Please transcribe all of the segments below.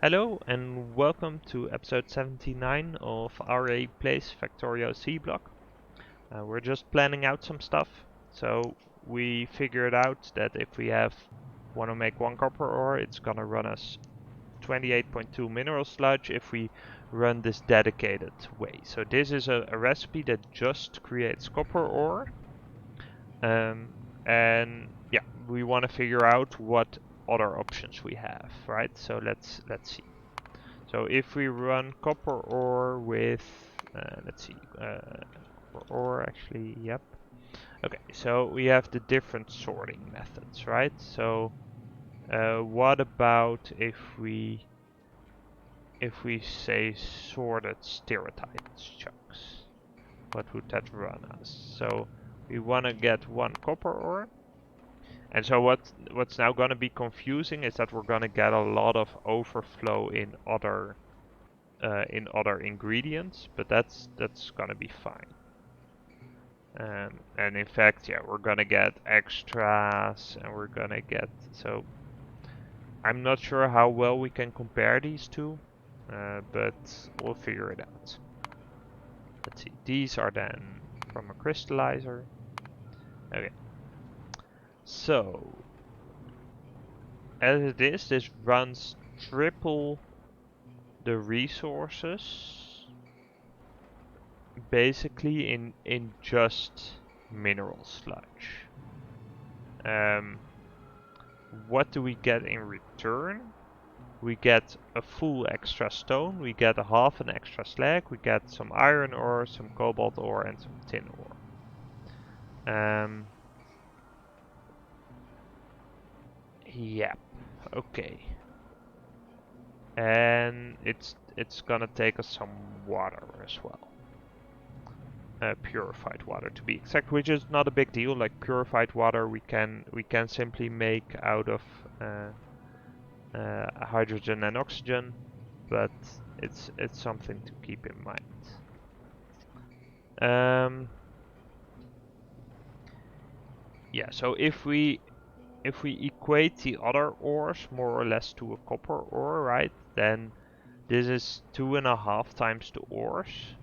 Hello and welcome to episode 79 of Aurei Plays Factorio Seablock. We're just planning out some stuff, so we figured out that if we want to make one copper ore, it's gonna run us 28.2 mineral sludge if we run this dedicated way. So this is a recipe that just creates copper ore, and yeah, we want to figure out what other options we have, right? So let's see. So if we run copper ore with, let's see, copper ore actually, yep. Okay, so we have the different sorting methods, right? So what about if we say sorted stereotype chunks? What would that run us? So we want to get one copper ore. And so what's now going to be confusing is that we're going to get a lot of overflow in other ingredients, but that's gonna be fine. And in fact, yeah, we're gonna get extras, and we're gonna get so. I'm not sure how well we can compare these two, but we'll figure it out. Let's see. These are then from a crystallizer. Okay. So as it is, this runs triple the resources basically in just mineral sludge. What do we get in return? We get a full extra stone, we get a half an extra slag, we get some iron ore, some cobalt ore, and some tin ore. Yep. Okay. And it's gonna take us some water as well. Purified water to be exact, which is not a big deal. Like purified water, we can simply make out of hydrogen and oxygen, but it's something to keep in mind. Yeah, so if we equate the other ores more or less to a copper ore, right, then this is 2.5 times the ores.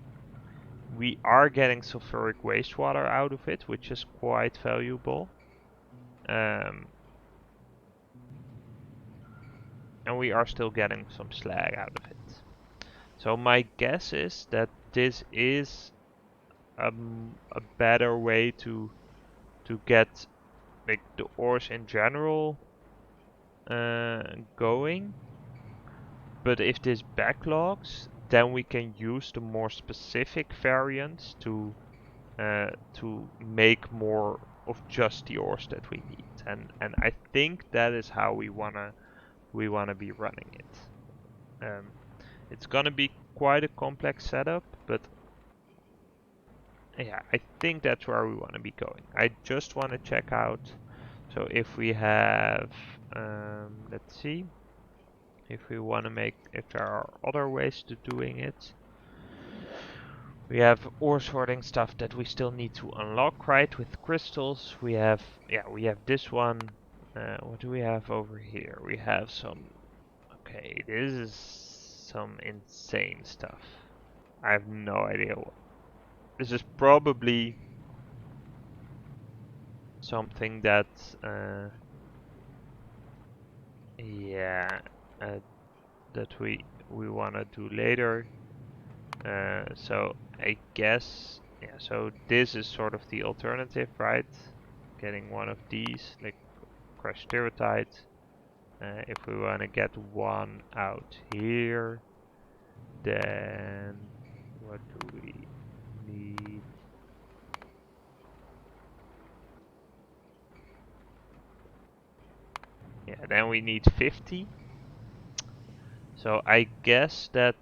We are getting sulfuric wastewater out of it, which is quite valuable. And we are still getting some slag out of it. So my guess is that this is a better way to get like the ores in general going. But if this backlogs, then we can use the more specific variants to make more of just the ores that we need. And I think that is how we wanna be running it. It's gonna be quite a complex setup, but yeah, I think that's where we want to be going. I just want to check out. So if we have, let's see, if we want to make, if there are other ways to doing it. We have ore sorting stuff that we still need to unlock, right? With crystals, we have, yeah, we have this one. What do we have over here? We have some, okay, this is some insane stuff. I have no idea what. This is probably something that, yeah, that we want to do later. So I guess, yeah, so this is sort of the alternative, right? Getting one of these, like crushed stereotype. If we want to get one out here, then what do we need? Yeah, then we need 50. So I guess that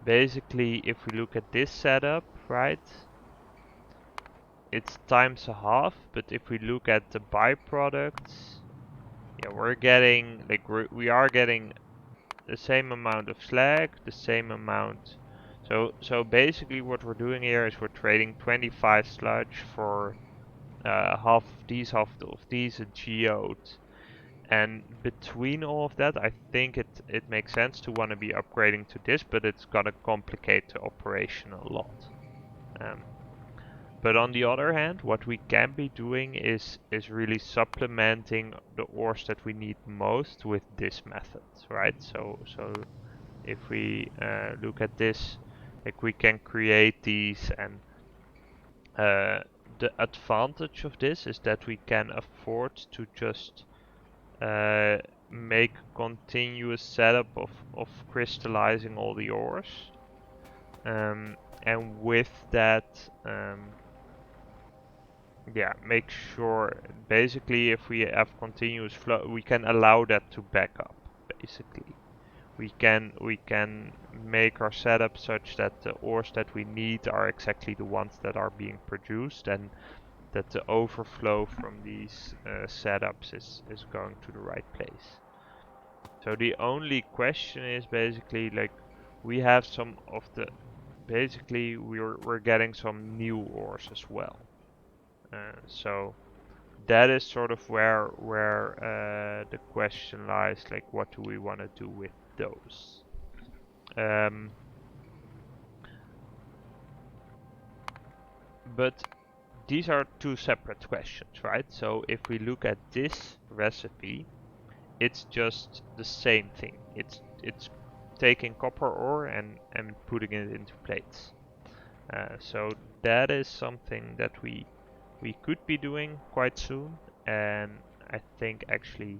basically if we look at this setup, right, it's times a half, but if we look at the byproducts, yeah, we're getting, like, we are getting the same amount of slag, the same amount. So basically what we're doing here is we're trading 25 sludge for half of these, a geode, And between all of that, I think it makes sense to want to be upgrading to this, but it's gonna complicate the operation a lot. But on the other hand, what we can be doing is really supplementing the ores that we need most with this method, right? So if we look at this, like we can create these, and the advantage of this is that we can afford to just make a continuous setup of crystallizing all the ores. And with that, yeah, make sure, basically, if we have continuous flow, we can allow that to back up, basically. We can make our setup such that the ores that we need are exactly the ones that are being produced, and that the overflow from these setups is going to the right place. So the only question is basically, like, we have some of the, basically we're getting some new ores as well. So that is sort of where the question lies, like what do we want to do with those? But these are two separate questions, right? So if we look at this recipe, it's just the same thing. It's taking copper ore and putting it into plates. So that is something that we could be doing quite soon, and I think actually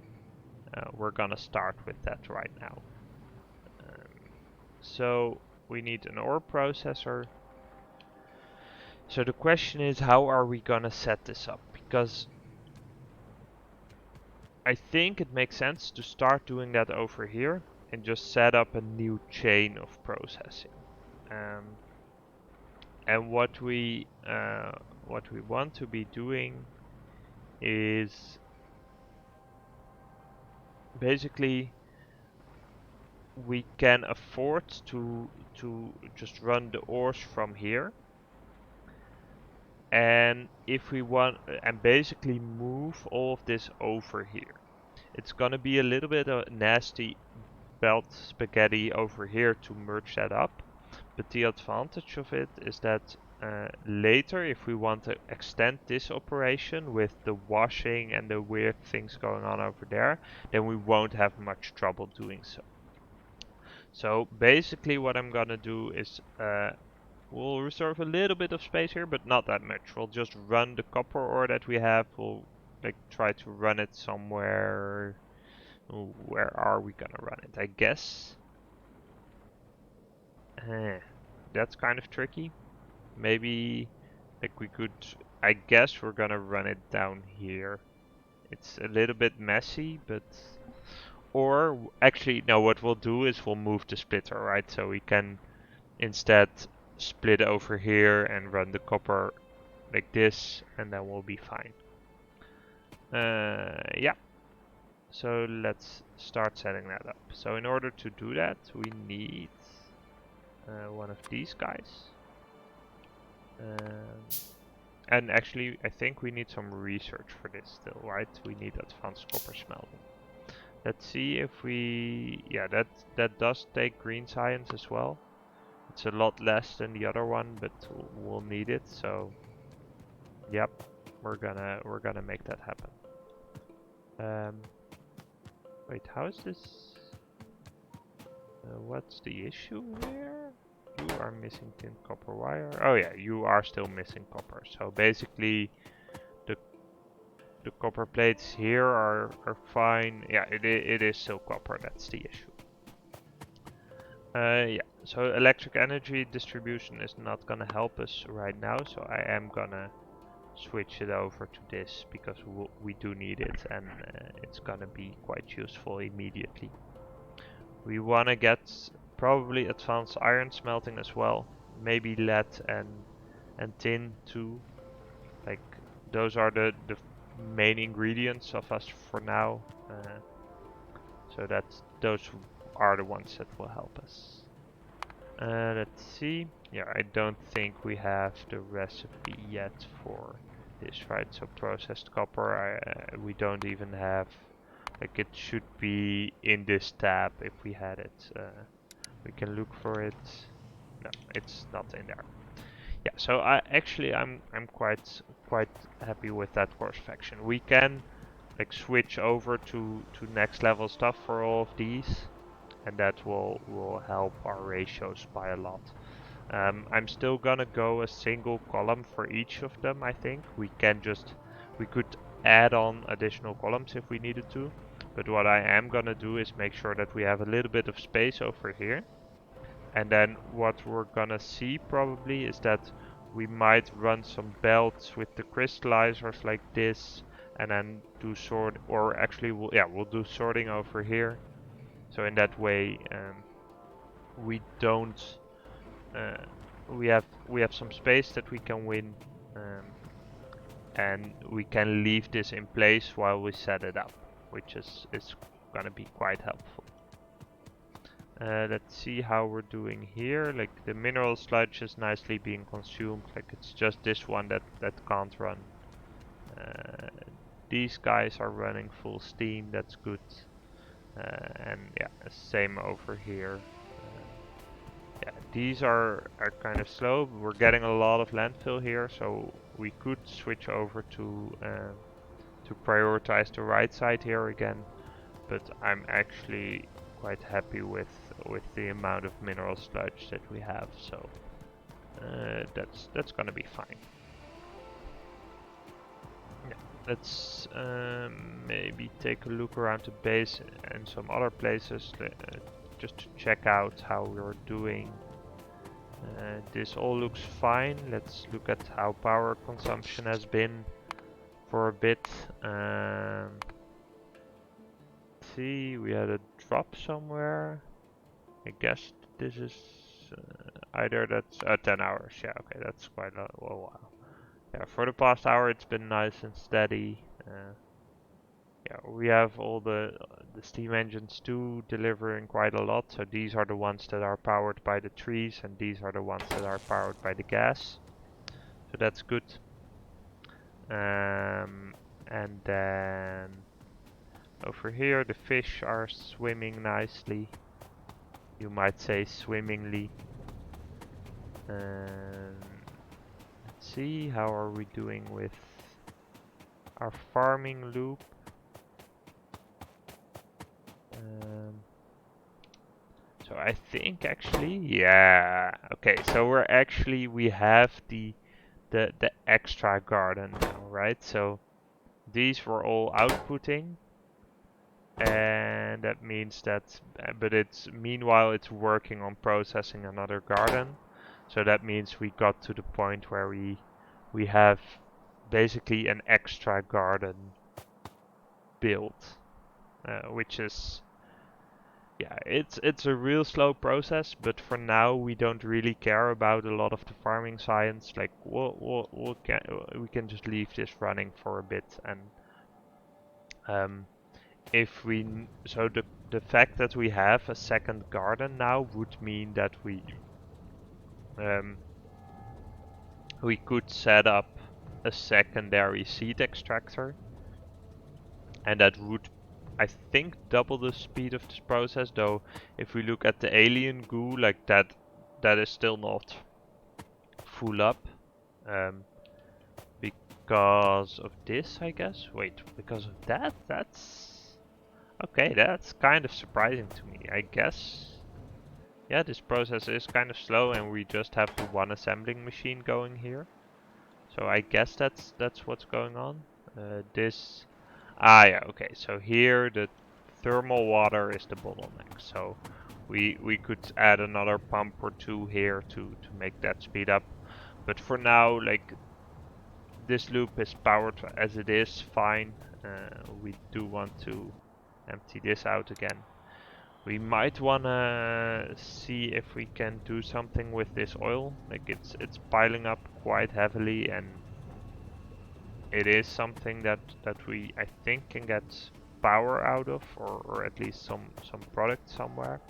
we're gonna start with that right now. So we need an ore processor. So the question is, how are we gonna set this up? Because I think it makes sense to start doing that over here and just set up a new chain of processing. And what we want to be doing is basically we can afford to just run the ores from here, and if we want, and basically move all of this over here. It's gonna be a little bit of nasty belt spaghetti over here to merge that up, but the advantage of it is that later, if we want to extend this operation with the washing and the weird things going on over there, then we won't have much trouble doing so. So basically what I'm gonna do is we'll reserve a little bit of space here, but not that much. We'll just run the copper ore that we have. We'll like try to run it somewhere. Ooh, where are we gonna run it? I guess. That's kind of tricky. Maybe like we could. I guess we're gonna run it down here. It's a little bit messy, but or actually no. What we'll do is we'll move the splitter, right? So we can instead split over here and run the copper like this, and then we'll be fine. Yeah. So let's start setting that up. So in order to do that, we need one of these guys. And actually, I think we need some research for this still, right? We need advanced copper smelting. Let's see if we... Yeah, that does take green science as well. It's a lot less than the other one, but we'll need it. So, yep, we're gonna make that happen. Wait, how is this? What's the issue here? You are missing tin copper wire. Oh yeah, you are still missing copper. So basically, the copper plates here are fine. Yeah, it is still copper. That's the issue. Yeah. So electric energy distribution is not gonna help us right now. So I am gonna switch it over to this because we do need it, and it's gonna be quite useful immediately. We wanna get probably advanced iron smelting as well, maybe lead and tin too. Like those are the main ingredients of us for now. So those are the ones that will help us. Let's see. Yeah, I don't think we have the recipe yet for this, right? So processed copper, we don't even have Like it should be in this tab if we had it. We can look for it. No, it's not in there. Yeah, so I'm quite happy with that course faction. We can like switch over to next level stuff for all of these, and that will help our ratios by a lot. I'm still gonna go a single column for each of them. I think we could add on additional columns if we needed to, but what I am gonna do is make sure that we have a little bit of space over here. And then what we're gonna see probably is that we might run some belts with the crystallizers like this, and then do sort, or actually we'll do sorting over here. So in that way, we don't, we have some space that we can win, and we can leave this in place while we set it up, which is gonna be quite helpful. Let's see how we're doing here. Like the mineral sludge is nicely being consumed. Like it's just this one that can't run. These guys are running full steam. That's good. And yeah, same over here. Yeah, these are kind of slow. We're getting a lot of landfill here, so we could switch over to prioritize the right side here again. But I'm actually quite happy with the amount of mineral sludge that we have, so that's gonna be fine. Yeah, let's maybe take a look around the base and some other places just to check out how we're doing. This all looks fine. Let's look at how power consumption has been for a bit. See, we had a drop somewhere. I guess this is either that's 10 hours. Yeah, okay, that's quite a while. Yeah, for the past hour it's been nice and steady. Yeah, we have all the steam engines too delivering quite a lot. So these are the ones that are powered by the trees, and these are the ones that are powered by the gas. So that's good. And then over here the fish are swimming nicely. You might say swimmingly. Let's see, how are we doing with our farming loop? So I think actually, yeah. Okay, so we have the extra garden now, right? So these were all outputting, and that means that, but meanwhile it's working on processing another garden. So that means we got to the point where we have basically an extra garden built, which is, yeah, it's a real slow process, but for now we don't really care about a lot of the farming science. Like we can just leave this running for a bit, and if we so the fact that we have a second garden now would mean that we could set up a secondary seed extractor, and that would, I think, double the speed of this process. Though if we look at the alien goo, like that is still not full up, because of this, I guess. Wait, because of that? That's okay. That's kind of surprising to me, I guess. Yeah, this process is kind of slow, and we just have the one assembling machine going here. So I guess that's what's going on. Yeah, okay. So here the thermal water is the bottleneck. So we could add another pump or two here to make that speed up. But for now, like, this loop is powered as it is, fine. We do want to empty this out again. We might wanna see if we can do something with this oil. Like it's piling up quite heavily, and it is something that we, I think, can get power out of, or at least some product somewhere.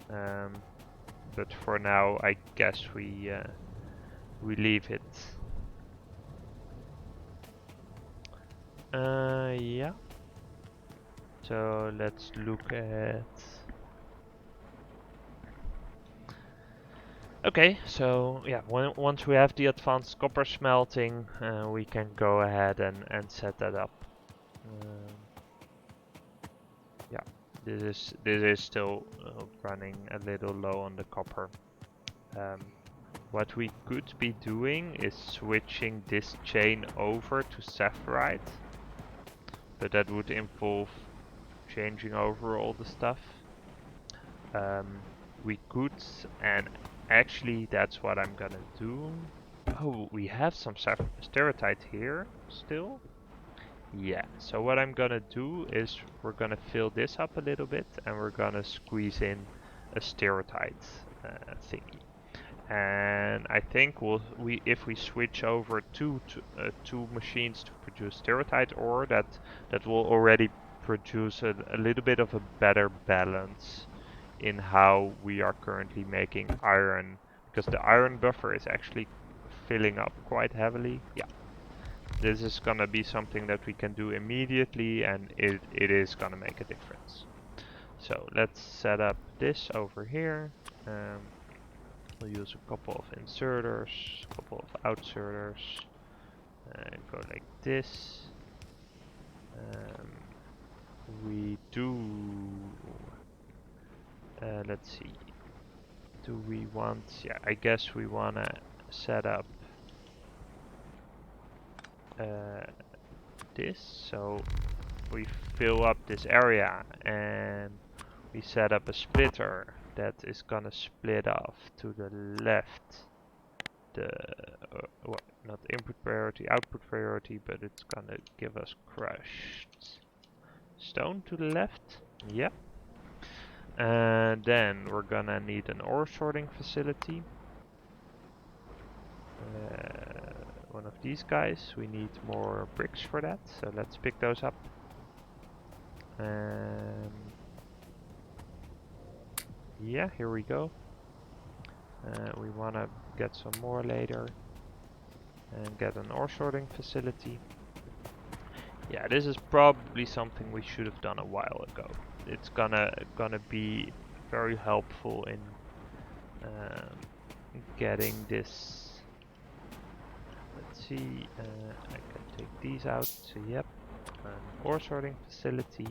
But for now, I guess we leave it. Yeah. So let's look at... Okay, so yeah, once we have the advanced copper smelting, we can go ahead and set that up. Yeah, this is still running a little low on the copper. What we could be doing is switching this chain over to saphirite, but that would involve changing over all the stuff. We could, and actually that's what I'm gonna do. Oh, we have some steratite here still. Yeah, so what I'm gonna do is we're gonna fill this up a little bit and we're gonna squeeze in a steratite thingy. And I think if we switch over two machines to produce steratite ore, that will already produce a little bit of a better balance in how we are currently making iron, because the iron buffer is actually filling up quite heavily. Yeah, this is gonna be something that we can do immediately, and it is gonna make a difference. So let's set up this over here. We'll use a couple of inserters, a couple of outserters, go like this. We do, let's see, do we want, yeah, I guess we wanna set up this, so we fill up this area and we set up a splitter that is gonna split off to the left the well, not input priority, output priority, but it's gonna give us crushed stone to the left. Yep. And then we're gonna need an ore sorting facility. One of these guys. We need more bricks for that, so let's pick those up. Yeah, here we go. We wanna get some more later and get an ore sorting facility. Yeah, this is probably something we should have done a while ago. It's gonna be very helpful in getting this. Let's see, I can take these out. So yep, an ore sorting facility.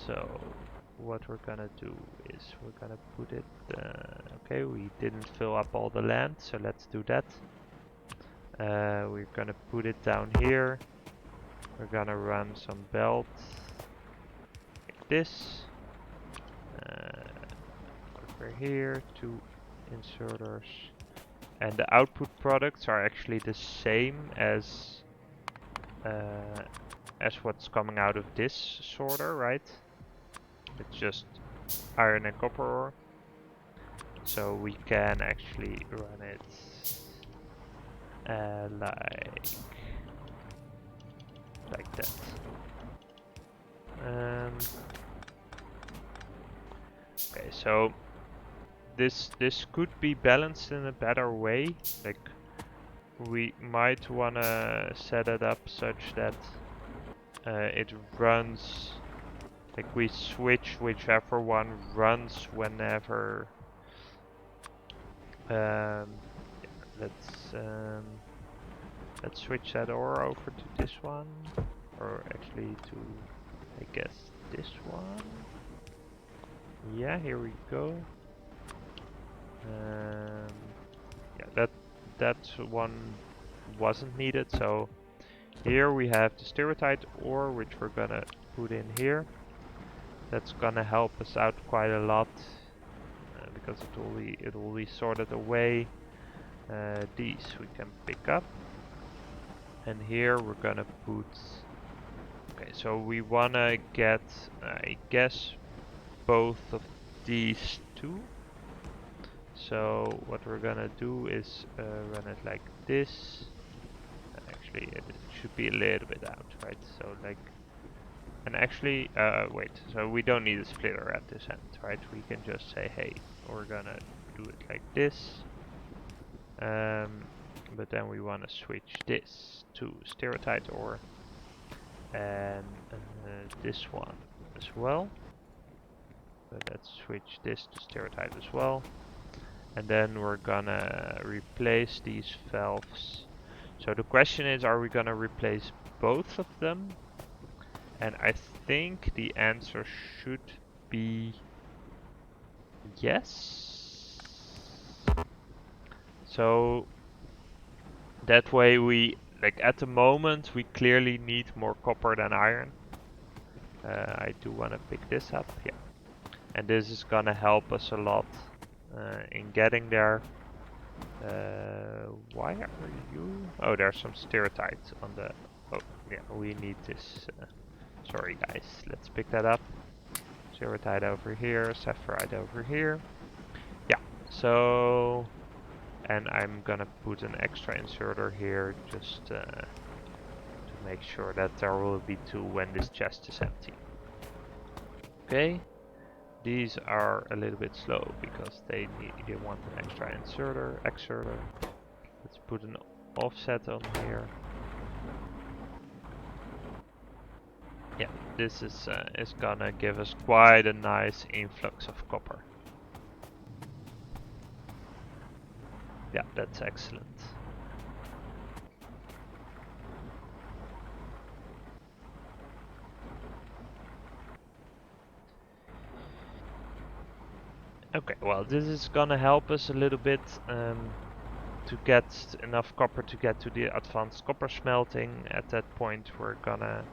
So what we're gonna do is we're gonna put it. Okay, we didn't fill up all the land, so let's do that. We're gonna put it down here. We're gonna run some belts like this. Over here, 2 inserters. And the output products are actually the same as what's coming out of this sorter, right? It's just iron and copper ore. So we can actually run it like that. Okay, so this could be balanced in a better way. Like we might wanna set it up such that it runs, like we switch whichever one runs whenever. Let's switch that ore over to this one, or actually to, I guess, this one. Yeah, here we go. Yeah, that one wasn't needed, so here we have the steratite ore, which we're gonna put in here. That's gonna help us out quite a lot, because it will be sorted away. These we can pick up, and here we're gonna put. Okay, so we wanna get, I guess, both of these two. So what we're gonna do is run it like this. Actually, it should be a little bit out, right? So like, and actually, wait. So we don't need a splitter at this end, right? We can just say, hey, we're gonna do it like this. But then we want to switch this to steratite ore, and this one as well. So let's switch this to stereotype as well. And then we're gonna replace these valves. So the question is, are we gonna replace both of them? And I think the answer should be yes. So that way we, like at the moment, we clearly need more copper than iron. I do want to pick this up, yeah. And this is gonna help us a lot in getting there. Why are you? Oh, there's some stereotypes on the... Oh, yeah, we need this. Sorry guys, let's pick that up. Stereotype over here, sapphirite over here. Yeah, so... And I'm gonna put an extra inserter here just to make sure that there will be two when this chest is empty. Okay, these are a little bit slow because they want an extra inserter. Let's put an offset on here. Yeah, this is gonna give us quite a nice influx of copper. Yeah, that's excellent. Okay, well, this is gonna help us a little bit to get enough copper to get to the advanced copper smelting. At that point, we're gonna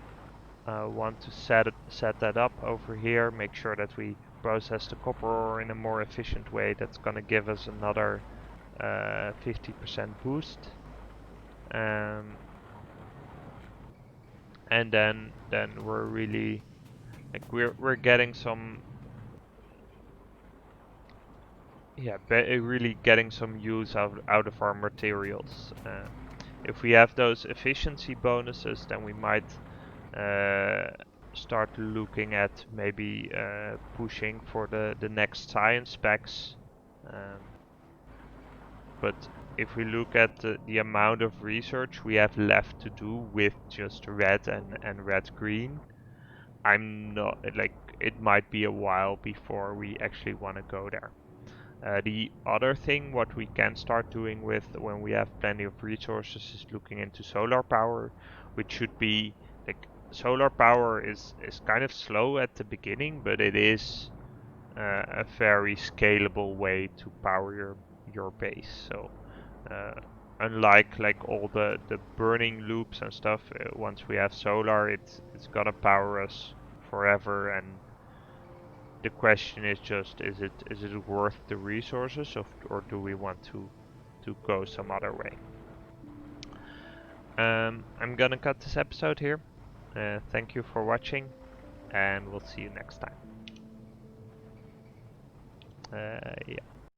want to set that up over here. Make sure that we process the copper ore in a more efficient way. That's gonna give us another 50% boost. And then we're really like we're getting some, yeah, really getting some use out of our materials. If we have those efficiency bonuses, then we might start looking at maybe pushing for the next science specs. But if we look at the amount of research we have left to do with just red and red-green, I'm not, like, it might be a while before we actually want to go there. The other thing what we can start doing with when we have plenty of resources is looking into solar power, which should be, like, solar power is kind of slow at the beginning, but it is a very scalable way to power your base. So unlike like all the burning loops and stuff, once we have solar, it's gonna power us forever. And the question is just, is it worth the resources, or do we want to go some other way? I'm gonna cut this episode here. Thank you for watching, and we'll see you next time. Yeah.